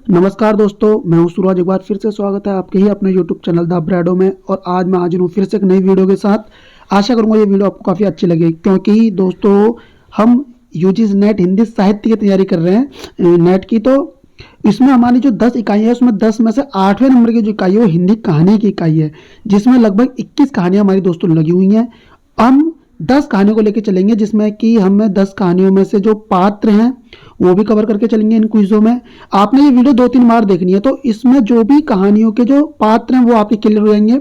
नमस्कार दोस्तों, मैं हूं सूरज। एक बार फिर से स्वागत है आपके ही अपने यूट्यूब चैनल द ब्रैडो में। और आज मैं हाजिर हूं फिर से एक नई वीडियो के साथ। आशा करूंगा ये वीडियो आपको काफ़ी अच्छी लगेगी, क्योंकि दोस्तों हम यूजीसी नेट हिंदी साहित्य की तैयारी कर रहे हैं नेट की। तो इसमें हमारी जो 10 इकाई है, उसमें 10 में से 8वें नंबर की जो इकाई है वो हिंदी कहानी की इकाई है, जिसमें लगभग 21 कहानियाँ हमारी दोस्तों लगी हुई हैं। हम 10 कहानियों को लेकर चलेंगे, जिसमें कि हमें 10 कहानियों में से जो पात्र हैं वो भी कवर करके चलेंगे इन क्विजों में। आपने ये वीडियो 2-3 बार देखनी है, तो इसमें जो भी कहानियों के जो पात्र हैं वो आपके क्लियर हो जाएंगे।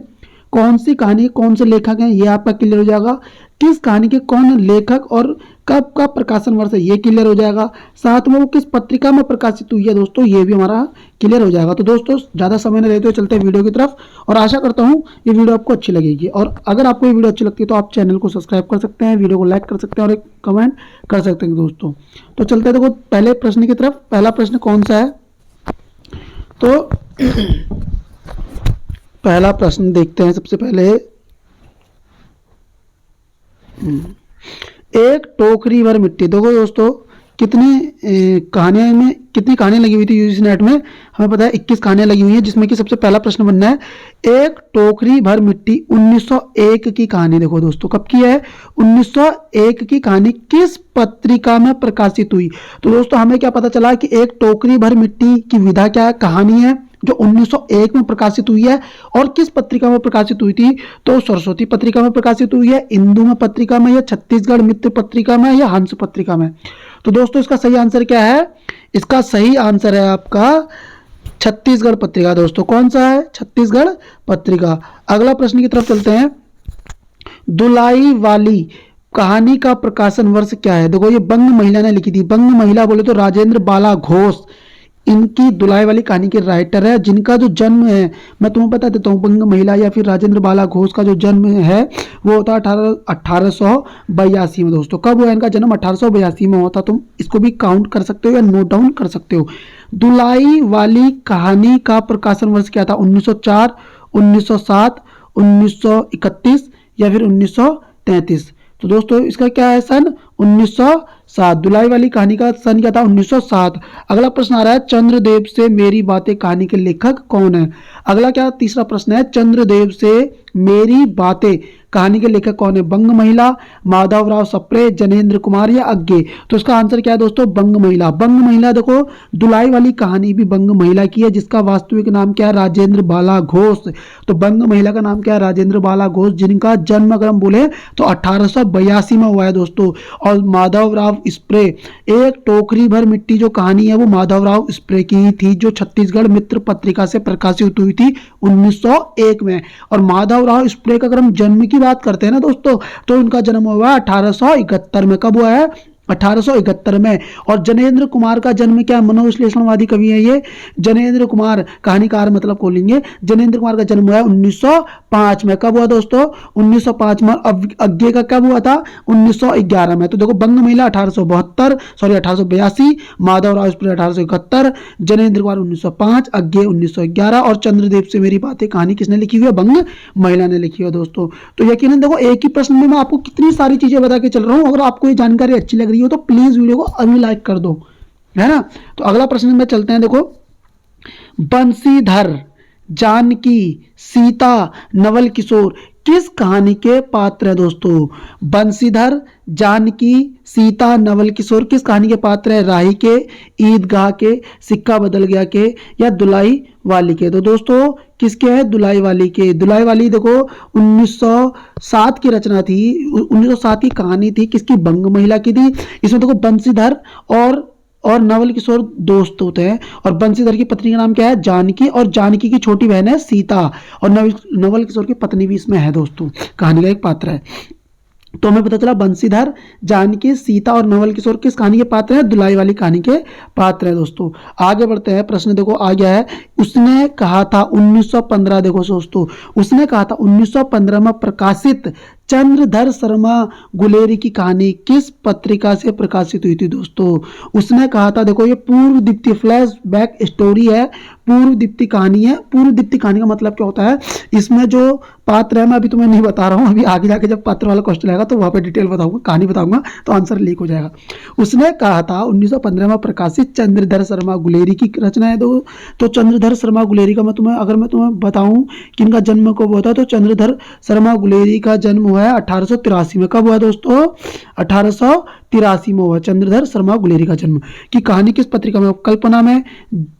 कौन सी कहानी कौन से लेखक हैं ये आपका क्लियर हो जाएगा। किस कहानी के कौन लेखक और कब का प्रकाशन वर्ष है ये क्लियर हो जाएगा। साथ में वो किस पत्रिका में प्रकाशित हुई है दोस्तों, ये भी हमारा क्लियर हो जाएगा। तो दोस्तों ज़्यादा समय न लेते हुए चलते हैं वीडियो की तरफ, और आशा करता हूँ ये वीडियो आपको अच्छी लगेगी। और अगर आपको ये वीडियो अच्छी लगती है तो आप चैनल को सब्सक्राइब कर सकते हैं, वीडियो को लाइक कर सकते हैं और एक कमेंट कर सकते हैं दोस्तों। तो चलते हैं देखो पहले प्रश्न की तरफ। पहला प्रश्न कौन सा है, तो पहला प्रश्न देखते हैं सबसे पहले। एक टोकरी भर मिट्टी। देखो दोस्तों कितनी कहानियां लगी हुई थी यूजीसी नेट में, हमें पता है 21 कहानियां लगी हुई हैं, जिसमें कि सबसे पहला प्रश्न बनना है एक टोकरी भर मिट्टी 1901 की कहानी। देखो दोस्तों कब की है, 1901 की कहानी किस पत्रिका में प्रकाशित हुई। तो दोस्तों हमें क्या पता चला कि एक टोकरी भर मिट्टी की विधा क्या है, कहानी है जो 1901 में प्रकाशित हुई है। और किस पत्रिका में प्रकाशित हुई थी, तो सरस्वती पत्रिका में प्रकाशित हुई है, इंदु में पत्रिका में, या छत्तीसगढ़ मित्र पत्रिका में, या हंस पत्रिका में। तो दोस्तों इसका सही आंसर क्या है, इसका सही आंसर है आपका छत्तीसगढ़ पत्रिका। दोस्तों कौन सा है, छत्तीसगढ़ पत्रिका। अगला प्रश्न की तरफ चलते हैं। दुलाई वाली कहानी का प्रकाशन वर्ष क्या है। देखो ये बंग महिला ने लिखी थी। बंग महिला बोले तो राजेंद्र बाला घोष इनकी दुलाई वाली कहानी के राइटर है, जिनका जो जन्म है मैं तुम्हें बता देता हूँ। बंग महिला या फिर राजेंद्र बाला घोष का जो जन्म है वो होता है 1882 में। दोस्तों कब हुआ इनका जन्म, 1882 में होता। तुम इसको भी काउंट कर सकते हो या नोट डाउन कर सकते हो। दुलाई वाली कहानी का प्रकाशन वर्ष क्या था, 1904, 1907, 1931 या फिर 1933। तो दोस्तों इसका क्या है, सन 1907। दुलाई वाली कहानी का सन क्या था, 1907। अगला प्रश्न आ रहा है चंद्रदेव से मेरी बातें कहानी के लेखक कौन है। अगला क्या तीसरा प्रश्न है, चंद्रदेव से मेरी बातें कहानी के लेखक कौन है। बंग महिला, माधवराव सप्रे, जनेन्द्र कुमार या अज्ञे। तो इसका आंसर क्या है दोस्तों, बंग महिला। बंग महिला देखो दुलाई वाली कहानी भी बंग महिला की है, जिसका वास्तविक नाम क्या है, राजेंद्र बाला घोष। तो बंग महिला का नाम क्या है, राजेंद्र बाला घोष, जिनका जन्म अगर हम बोले तो 1882 में हुआ है दोस्तों। और माधवराव स्प्रे, एक टोकरी भर मिट्टी जो कहानी है वो माधवराव स्प्रे की ही थी, जो छत्तीसगढ़ मित्र पत्रिका से प्रकाशित हुई थी 1901 में। और माधवराव स्प्रे का अगर हम जन्म की बात करते हैं ना दोस्तों, तो उनका जन्म हुआ 1871 में। कब हुआ है, 1871 में। और जनेन्द्र कुमार का जन्म क्या, मनोविश्लेषणवादी कवि है ये। जनेन्द्र कुमार कहानीकार मतलब खोलेंगे, जनेन्द्र कुमार का जन्म हुआ है 1905 में। कब हुआ दोस्तों, 1905 में। अज्ञे का कब हुआ था, 1911 में। तो देखो बंग महिला 1882, माधवराव स्प्रे 1871, जनेन्द्र कुमार 1905, अज्ञे 1911। और चंद्रदेव से मेरी बातें कहानी किसने लिखी हुई है, बंग महिला ने लिखी है दोस्तों। तो यकीनन देखो एक ही प्रश्न में मैं आपको कितनी सारी चीजें बता के चल रहा हूं। अगर आपको ये जानकारी अच्छी लग रही हो तो प्लीज वीडियो को अभी लाइक कर दो, है ना। तो अगला प्रश्न में चलते हैं। देखो बंसीधर, जानकी, सीता, नवल किशोर किस कहानी के पात्र है दोस्तों। बंसीधर, जानकी, सीता, नवल किशोर किस कहानी के पात्र है, राही के, ईदगाह के, सिक्का बदल गया के, या दुलाई वाली के। तो दोस्तों किसके है, दुलाई वाली के। दुलाई वाली देखो 1907 की रचना थी, 1907 की कहानी थी, किसकी, बंग महिला की थी। इसमें देखो बंसीधर और नवल किशोर दोस्त होते हैं। और बंसीधर की पत्नी का नाम क्या है, जानकी, और जानकी की छोटी बहन है सीता। और नवल किशोर की पत्नी भी इसमें है दोस्तों, कहानी का एक पात्र है। तो हमें पता चला बंसीधर, जानकी, सीता और नवल किशोर किस कहानी के पात्र हैं, दुलाई वाली कहानी के पात्र हैं दोस्तों। आगे बढ़ते हैं। प्रश्न देखो आ गया है, उसने कहा था 1915। देखो दोस्तों उसने कहा था 1915 में प्रकाशित चंद्रधर शर्मा गुलेरी की कहानी किस पत्रिका से प्रकाशित हुई थी दोस्तों। उसने कहा था, देखो ये पूर्व दीप्ति फ्लैशबैक स्टोरी है, पूर्व दीप्ति कहानी है। पूर्व दीप्ति कहानी का मतलब क्या होता है, इसमें जो पात्र है मैं अभी तुम्हें नहीं बता रहा हूँ, अभी आगे जाके जब पात्र वाला क्वेश्चन आएगा तो वहाँ पे डिटेल बताऊंगा, कहानी बताऊंगा तो आंसर लीक हो जाएगा। उसने कहा था 1915 में प्रकाशित चंद्रधर शर्मा गुलेरी की रचना है। तो चंद्रधर शर्मा गुलेरी का अगर मैं तुम्हें बताऊं कि इनका जन्म कब हुआ था, तो चंद्रधर शर्मा गुलेरी का जन्म हुआ है 1883 में। कब हुआ दोस्तों? 1883 में हुआ चंद्रधर शर्मा गुलेरी का जन्म। की कहानी किस पत्रिका में? कल्पना में,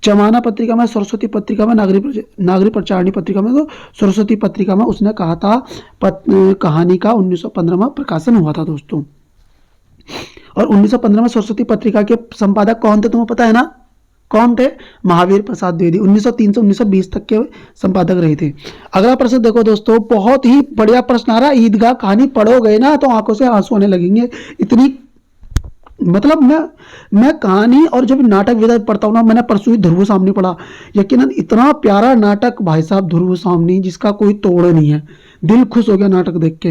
जमाना पत्रिका में, सरस्वती पत्रिका में, नागरिक प्रचारणी पत्रिका में। तो सरस्वती पत्रिका में उसने कहा था। कहानी का 1915 में प्रकाशन हुआ था दोस्तों। और 1915 में सरस्वती पत्रिका के संपादक कौन थे तुम्हें पता है ना? कौन थे? महावीर प्रसाद द्विवेदी। 1903 से 1920 तक के संपादक रहे थे। अगला प्रश्न देखो दोस्तों, बहुत ही बढ़िया प्रश्न आ रहा है। ईदगाह कहानी पढ़ोगे ना तो आंखों से आंसू आने लगेंगे। इतनी मतलब मैं कहानी और जब नाटक विधा पढ़ता हूँ ना, मैंने परसों ही ध्रुव सामने पढ़ा, यकीनन इतना प्यारा नाटक भाई साहब ध्रुव सामने, जिसका कोई तोड़ नहीं है। दिल खुश हो गया नाटक देख के।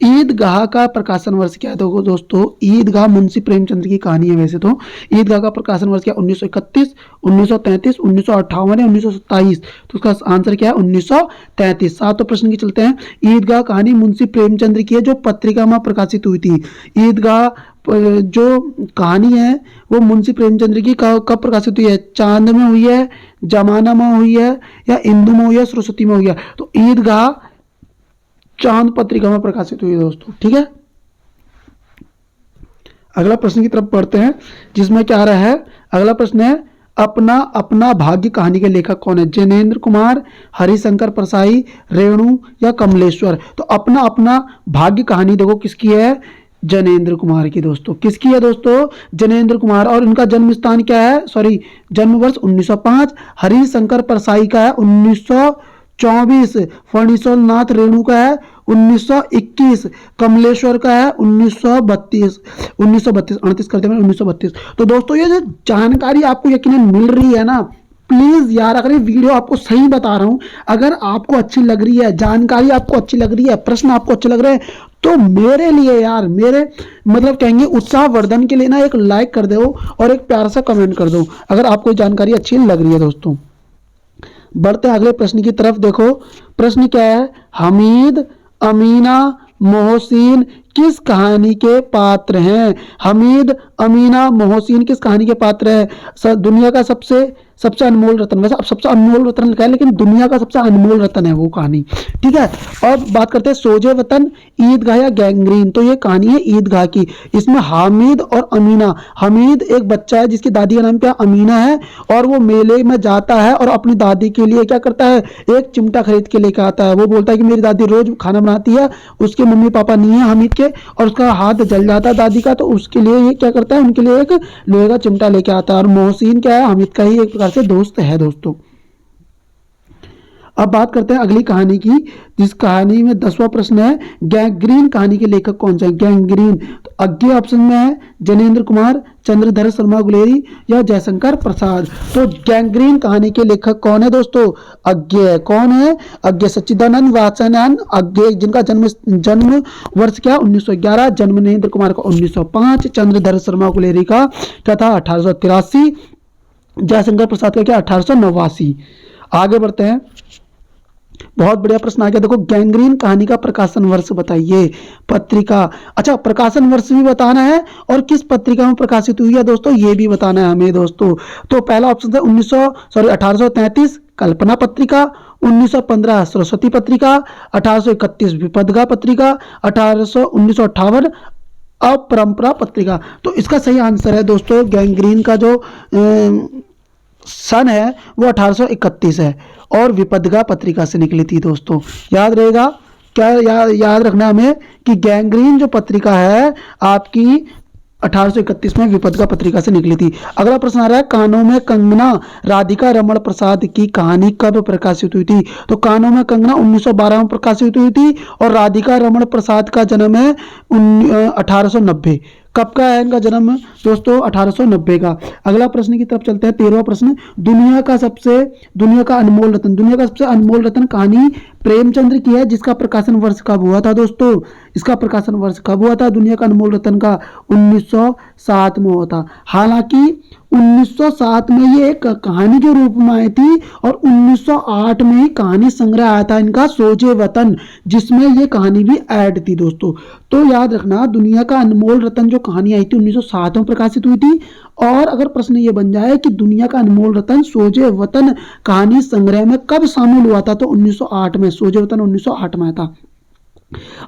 ईदगाह का प्रकाशन वर्ष क्या है देखो दोस्तों? ईदगाह मुंशी प्रेमचंद की कहानी है वैसे तो। ईदगाह का प्रकाशन वर्ष क्या है? 1931, 1933, 1958 या 1927? तो उसका आंसर क्या है? 1933। सातों प्रश्न की चलते हैं। ईदगाह कहानी मुंशी प्रेमचंद की है, जो पत्रिका में प्रकाशित हुई थी। ईदगाह जो कहानी है वो मुंशी प्रेमचंद की कब प्रकाशित हुई है? चांद में हुई है, जमाना में हुई है, या इंदु में हुई है, सरस्वती में हुई है? तो ईदगाह चांद पत्रिका में प्रकाशित हुई है दोस्तों। ठीक है, अगला प्रश्न की तरफ पढ़ते हैं, जिसमें क्या आ रहा है? अगला प्रश्न है, अपना अपना भाग्य कहानी के लेखक कौन है? जैनेन्द्र कुमार, हरिशंकर परसाई, रेणु या कमलेश्वर? तो अपना अपना भाग्य कहानी देखो किसकी है? जैनेन्द्र कुमार की दोस्तों। किसकी है दोस्तों? जैनेन्द्र कुमार। और इनका जन्म स्थान क्या है? सॉरी, जन्म वर्ष 1905। हरिशंकर परसाई का है 1924। फणीश्वर नाथ रेणु का है 1921। कमलेश्वर का है 1932। 38 करते हैं 1932। तो दोस्तों ये जो जानकारी आपको यकीनन मिल रही है ना, प्लीज यार, अगर ये वीडियो आपको सही बता रहा हूं, अगर आपको अच्छी लग रही है, जानकारी आपको अच्छी लग रही है, प्रश्न आपको अच्छे लग रहे हैं, तो मेरे लिए यार, मेरे मतलब कहेंगे उत्साहवर्धन के लिए ना एक लाइक कर दो और एक प्यार सा कमेंट कर दो अगर आपको जानकारी अच्छी लग रही है दोस्तों। बढ़ते हैं अगले प्रश्न की तरफ। देखो प्रश्न क्या है? हमीद, अमीना, मोहसिन किस कहानी के पात्र हैं? हमीद, अमीना, मोहसिन किस कहानी के पात्र हैं? दुनिया का सबसे अनमोल रत्न, वैसे अब सबसे अनमोल रत्न लिखा है, लेकिन दुनिया का सबसे अनमोल रत्न है वो कहानी। ठीक है, और बात करते हैं सोजे वतन, ईदगाह या गैंग्रीन। तो ये कहानी है ईदगाह की। इसमें हामिद और अमीना, हमीद एक बच्चा है जिसकी दादी का नाम क्या? अमीना है, और वो मेले में जाता है और अपनी दादी के लिए क्या करता है? एक चिमटा खरीद के लेकर आता है। वो बोलता है कि मेरी दादी रोज खाना बनाती है, उसके मम्मी पापा नहीं है हमीद के, और उसका हाथ जल जाता है दादी का, तो उसके लिए ये क्या करता है? उनके लिए एक लोहे का चिमटा लेके आता है। और मोहसिन क्या है? हमीद का ही एक प्रकार से दोस्त है दोस्तों। अब बात करते हैं अगली कहानी की, जिस कहानी में 10वां प्रश्न है, गैंग्रीन कहानी के लेखक कौन से हैं? गैंग्रीन, तो अज्ञे ऑप्शन में है जैनेन्द्र कुमार, चंद्रधर शर्मा गुलेरी या जयशंकर प्रसाद। तो गैंग्रीन कहानी के लेखक कौन है दोस्तों? अज्ञे। कौन है? अज्ञे सच्चिदानंद वात्स्यायन अज्ञे, जिनका जन्म वर्ष क्या? 1911। जन्मेंद्र कुमार का 1905। चंद्रधर शर्मा गुलेरी का क्या था? 1883। जयशंकर प्रसाद का क्या? 1889। आगे बढ़ते हैं, बहुत बढ़िया प्रश्न आ गया। देखो गैंग्रीन कहानी का प्रकाशन वर्ष बताइए। पत्रिका, अच्छा प्रकाशन वर्ष भी बताना है और किस पत्रिका में प्रकाशित हुई है दोस्तों, ये भी बताना है हमें दोस्तों। तो पहला ऑप्शन है 1833 कल्पना पत्रिका, 1915 सरस्वती पत्रिका, 1831 विपदगा पत्रिका, 1958 अपरंपरा पत्रिका। तो इसका सही आंसर है दोस्तों, गैंग्रीन का जो सन है वो 1831 है और विपदगा पत्रिका से निकली थी दोस्तों। याद रहेगा क्या? याद रखना हमें कि गैंग्रीन जो पत्रिका है आपकी 1831 में विपदगा पत्रिका से निकली थी। अगला प्रश्न आ रहा है, कानों में कंगना राधिका रमण प्रसाद की कहानी कब प्रकाशित हुई थी? तो कानों में कंगना 1912 में प्रकाशित हुई थी और राधिका रमण प्रसाद का जन्म है 1890। कब का है इनका जन्म दोस्तों? 1890 का। अगला प्रश्न की तरफ चलते हैं, 13वां प्रश्न। दुनिया का अनमोल रत्न, दुनिया का सबसे अनमोल रत्न कहानी प्रेमचंद्र की है, जिसका प्रकाशन वर्ष कब हुआ था दोस्तों? इसका प्रकाशन वर्ष कब हुआ था दुनिया का अनमोल रत्न का? 1907 में हुआ था। हालांकि 1907 में ये एक कहानी के रूप में आई थी और 1908 में ही कहानी संग्रह आया था इनका सोजे वतन, जिसमें ये कहानी भी ऐड थी दोस्तों। तो याद रखना, दुनिया का अनमोल रत्न जो कहानी आई थी 1907 में प्रकाशित हुई थी। और अगर प्रश्न ये बन जाए कि दुनिया का अनमोल रत्न सोजे वतन कहानी संग्रह में कब शामिल हुआ था, तो 1908 में। सोजे वतन 1908 में था।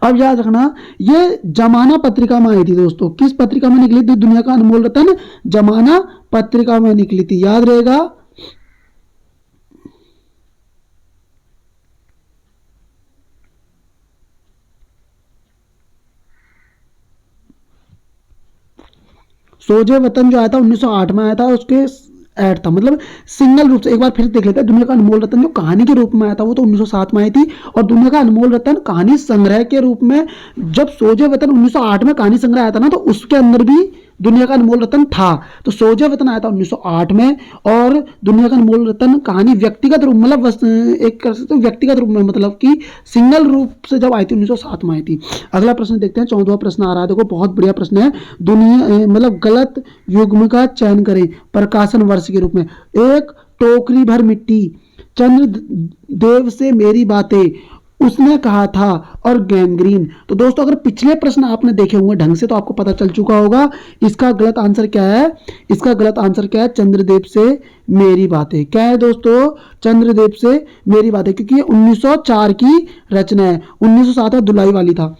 अब याद रखना, ये जमाना पत्रिका में आई थी दोस्तों। किस पत्रिका में निकली थी दुनिया का अनमोल रत्न? जमाना पत्रिका में निकली थी, याद रहेगा। सोजे वतन जो आया था 1908 में आया था, उसके ऐड था, मतलब सिंगल रूप से। एक बार फिर देख लेते हैं, दुनिया का अनमोल रत्न जो कहानी के रूप में आया था वो तो 1907 में आई थी, और दुनिया का अनमोल रत्न कहानी संग्रह के रूप में जब सोजे वतन 1908 में कहानी संग्रह आया था ना, तो उसके अंदर भी दुनिया का अनमोल रत्न था। तो सोजे वतन आया था 1908 में, और दुनिया का अनमोल रत्न कहानी व्यक्तिगत रूप, मतलब एक कर सकते हो व्यक्तिगत रूप में, मतलब कि सिंगल रूप से जब आई थी 1907 में आई थी। अगला प्रश्न देखते हैं, 14वां प्रश्न आ रहा है, देखो बहुत बढ़िया प्रश्न है। मतलब गलत युग्म का चयन करें प्रकाशन वर्ष के रूप में। एक टोकरी भर मिट्टी, चंद्रदेव से मेरी बातें, उसने कहा था, और गैंग्रीन। तो दोस्तों अगर पिछले प्रश्न आपने देखे होंगे ढंग से तो आपको पता चल चुका होगा इसका गलत आंसर क्या है। इसका गलत आंसर क्या है? चंद्रदेव से मेरी बातें। क्या है दोस्तों? चंद्रदेव से मेरी बातें, क्योंकि ये 1904 की रचना है, 1907 में धुलाई वाली था।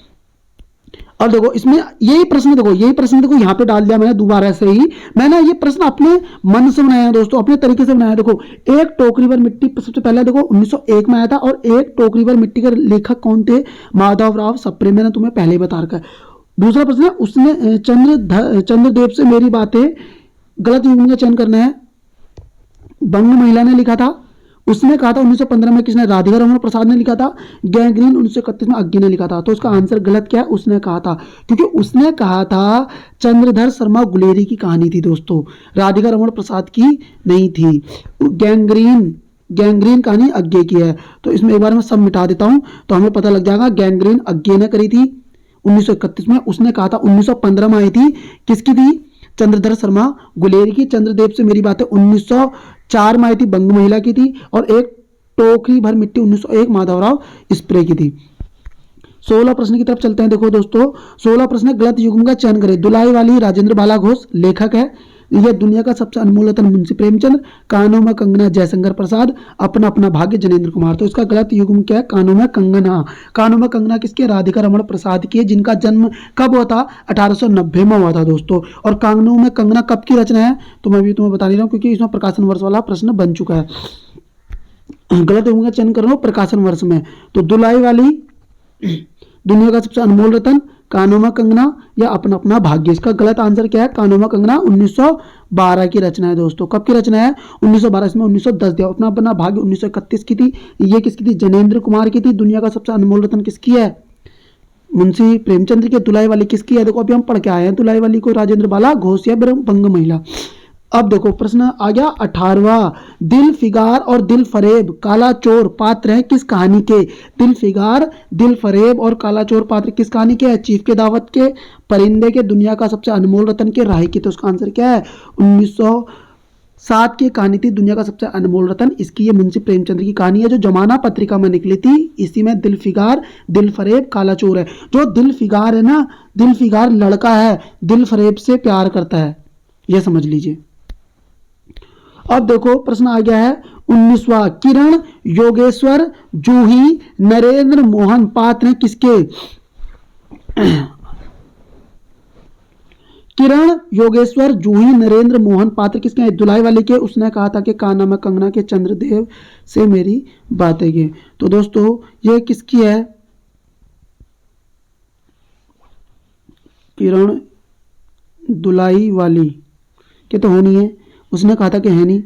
अब देखो इसमें यही प्रश्न देखो यहाँ पे डाल दिया मैंने दोबारा से ही। मैंने ये प्रश्न अपने मन से बनाया है दोस्तों, अपने तरीके से बनाया है। देखो, एक टोकरी भर मिट्टी सबसे पहले देखो 1901 में आया था, और एक टोकरी भर मिट्टी के लेखक कौन थे? माधवराव सप्रे, मैंने तुम्हें पहले ही बता रखा है। दूसरा प्रश्न है, उसने चंद्रदेव से मेरी बातें, गलत युग्म का चयन करना है। बंग महिला ने लिखा था, उसने कहा था 1915 में। किसने? राधिका रमन प्रसाद ने लिखा था। गैंग्रीन 1931 में अज्ञे ने लिखा था। तो इसका आंसर गलत क्या है? उसने कहा था, क्योंकि उसने कहा था चंद्रधर शर्मा गुलेरी की कहानी थी दोस्तों, राधिका रमन प्रसाद की नहीं थी। गैंग्रीन कहानी अज्ञे की है। तो इसमें एक बार मैं सब मिटा देता हूं तो हमें पता लग जाएगा। गैंग्रीन अज्ञे ने करी थी 1931 में, उसने कहा था 1915 में आई थी। किसकी थी? चंद्रधर शर्मा गुलेरी की। चंद्रदेव से मेरी बातें 1904 में आई थी, बंग महिला की थी। और एक टोकरी भर मिट्टी 1901 माधवराव स्प्रे की थी। 16 प्रश्न की तरफ चलते हैं। देखो दोस्तों, 16 प्रश्न, गलत युग्म का चयन करें। दुलाई वाली राजेंद्र बाला घोष लेखक है। यह दुनिया का सबसे अनमोल रत्न मुंशी प्रेमचंद। कानों में कंगना जयशंकर प्रसाद। अपना अपना भाग्य जनेंद्र कुमार। तो इसका गलत युग्म क्या है? कानों में कंगना। कानों में कंगना किसकी है? राधिका रमन प्रसाद की है, जिनका जन्म कब हुआ था? 1890 में हुआ था दोस्तों। और कानों में कंगना कब की रचना है? तो मैं भी तुम्हें बता नहीं रहा हूँ, क्योंकि इसमें प्रकाशन वर्ष वाला प्रश्न बन चुका है। गलत युग्म का चयन कर रहा हूँ प्रकाशन वर्ष में। तो दुलाई वाली दुनिया का सबसे अनमोल रत्न, कानों में कंगना, या अपना अपना भाग्य। इसका गलत आंसर क्या है? कानों में कंगना 1912 की रचना है दोस्तों। कब की रचना है? 1912। इसमें 1910 दिया। अपना अपना भाग्य 1931 की थी। ये किसकी थी? जनेंद्र कुमार की थी। दुनिया का सबसे अनमोल रत्न किसकी है? मुंशी प्रेमचंद्र की। दुलाई वाली किसकी है? देखो अभी हम पढ़ के आए हैं दुलाई वाली को, राजेंद्र बाला घोष या बंग महिला। अब देखो प्रश्न आ गया 18वां। दिल फिगार और दिल फरेब काला चोर पात्र हैं किस कहानी के? दिल फिगार, दिल फरेब और काला चोर पात्र किस कहानी के हैं? चीफ के, दावत के, परिंदे के, दुनिया का सबसे अनमोल रत्न के, राही की। तो उसका आंसर क्या है? 1907 की कहानी थी दुनिया का सबसे अनमोल रत्न। इसकी ये मुंशी प्रेमचंद्र की कहानी है, जो जमाना पत्रिका में निकली थी। इसी में दिल फिगार, दिल फरेब, काला चोर है। जो दिल फिगार है ना, दिल फिगार लड़का है, दिल फरेब से प्यार करता है, यह समझ लीजिए। अब देखो प्रश्न आ गया है 19वां। किरण योगेश्वर जूही नरेंद्र मोहन पात्र हैं किसके? किरण योगेश्वर जूही नरेंद्र मोहन पात्र किसके हैं? दुलाई वाले के। उसने कहा था कि काना में कंगना के, चंद्रदेव से मेरी बातें के। तो दोस्तों ये किसकी है? किरण दुलाई वाली के तो होनी है, उसने कहा था कि है नहीं।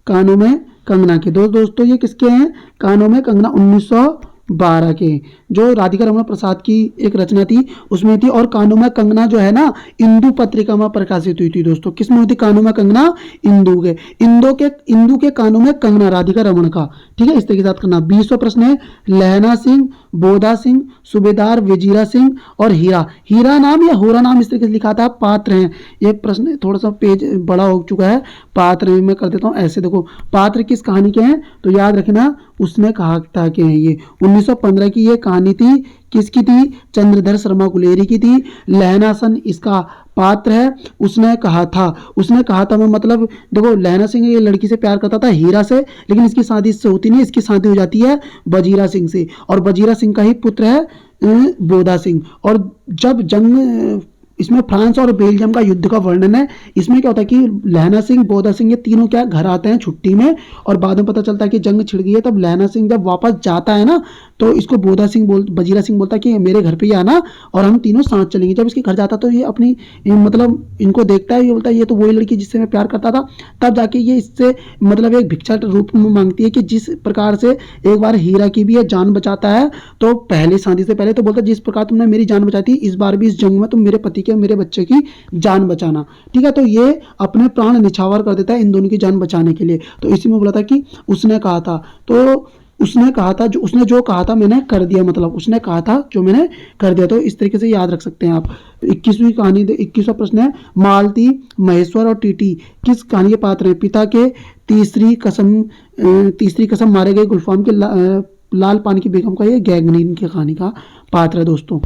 कानों में कंगना के। दोस्तों ये किसके हैं? कानों में कंगना 1900 1912 के, जो राधिका रमण प्रसाद की एक रचना थी उसमें थी। और कानों में कंगना जो है ना इंदु पत्रिका में प्रकाशित हुई थी दोस्तों। किसमें हुई थी कानों में कंगना? इंदु के कानों में कंगना, राधिका रमण का। ठीक है, इस तरीके के साथ करना। 20वां प्रश्न है लहना सिंह, बोधा सिंह, सूबेदार वजीरा सिंह और हीरा। हीरा नाम या होरा नाम इस तरीके से लिखा था, पात्र हैं। ये प्रश्न थोड़ा सा पेज बड़ा हो चुका है, पात्र मैं कर देता हूँ ऐसे। देखो पात्र किस कहानी के हैं तो याद रखना उसने कहा था कि हैं ये 1915 की ये कहानी थी। किसकी थी? चंद्रधर शर्मा गुलेरी की थी। लहना सन इसका पात्र है। उसने कहा था मैं मतलब देखो लहना सिंह ये लड़की से प्यार करता था हीरा से, लेकिन इसकी शादी इससे होती नहीं, इसकी शादी हो जाती है वजीरा सिंह से, और वजीरा सिंह का ही पुत्र है बोधा सिंह। और जब जंग इसमें फ्रांस और बेल्जियम का युद्ध का वर्णन है। इसमें क्या होता है कि लहना सिंह, बोधा सिंह ये तीनों क्या घर आते हैं छुट्टी में, और बाद में पता चलता है कि जंग छिड़ गई है। तब लहना सिंह जब वापस जाता है ना तो इसको वजीरा सिंह बोलता है कि मेरे घर पे ही आना और हम तीनों साथ चलेंगे। जब इसके घर जाता तो ये अपनी मतलब इनको देखता है, ये बोलता है ये तो वही लड़की जिससे मैं प्यार करता था। तब जाके ये इससे मतलब एक भिक्षा रूप में मांगती है कि जिस प्रकार से एक बार हीरा की भी ये जान बचाता है, तो पहले शादी से पहले तो बोलता है जिस प्रकार तुमने मेरी जान बचाई थी, इस बार भी इस जंग में तुम मेरे पति के मेरे बच्चे की जान बचाना। ठीक है, तो ये अपने प्राण निछावर कर देता है इन दोनों की जान बचाने के लिए। तो इसी में बोला था कि उसने कहा था, तो उसने कहा था उसने जो कहा था मैंने कर दिया, मतलब उसने कहा था जो मैंने कर दिया। तो इस तरीके से याद रख सकते हैं आप। 21वीं कहानी 21वां प्रश्न है मालती, महेश्वर और टीटी किस कहानी के पात्र हैं? पिता के तीसरी कसम मारे गए गुलफाम के लाल पानी की बेगम का ये गैंगनीन की कहानी का पात्र है दोस्तों।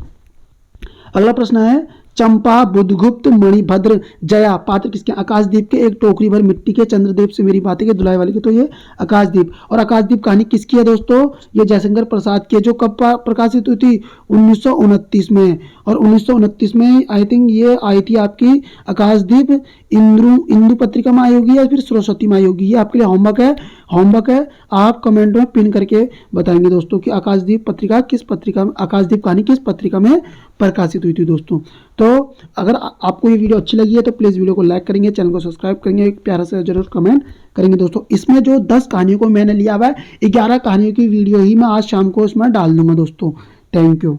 अगला प्रश्न है चंपा, बुधगुप्त, मणिभद्र, जया पात्र किसके? आकाशदीप के। एक टोकरी भर मिट्टी के, चंद्रदेव से मेरी बातें के, दुलाई वाले के। तो ये आकाशदीप। और आकाशदीप कहानी किसकी है दोस्तों? ये जयशंकर प्रसाद की है, जो कब प्रकाशित हुई थी? 1929 में। और 1929 में आई थिंक ये आई थी आपकी आकाशदीप इंदु पत्रिका में आई होगी या फिर सरस्वती में आई होगी। ये आपके लिए होमवर्क है। आप कमेंट में पिन करके बताएंगे दोस्तों कि आकाशदीप कहानी किस पत्रिका में प्रकाशित हुई थी दोस्तों। तो अगर आपको ये वीडियो अच्छी लगी है तो प्लीज़ वीडियो को लाइक करेंगे, चैनल को सब्सक्राइब करेंगे, एक प्यारा सा जरूर कमेंट करेंगे दोस्तों। इसमें जो 10 कहानियों को मैंने लिया हुआ है, 11 कहानियों की वीडियो ही मैं आज शाम को इसमें डाल दूंगा दोस्तों। Thank you.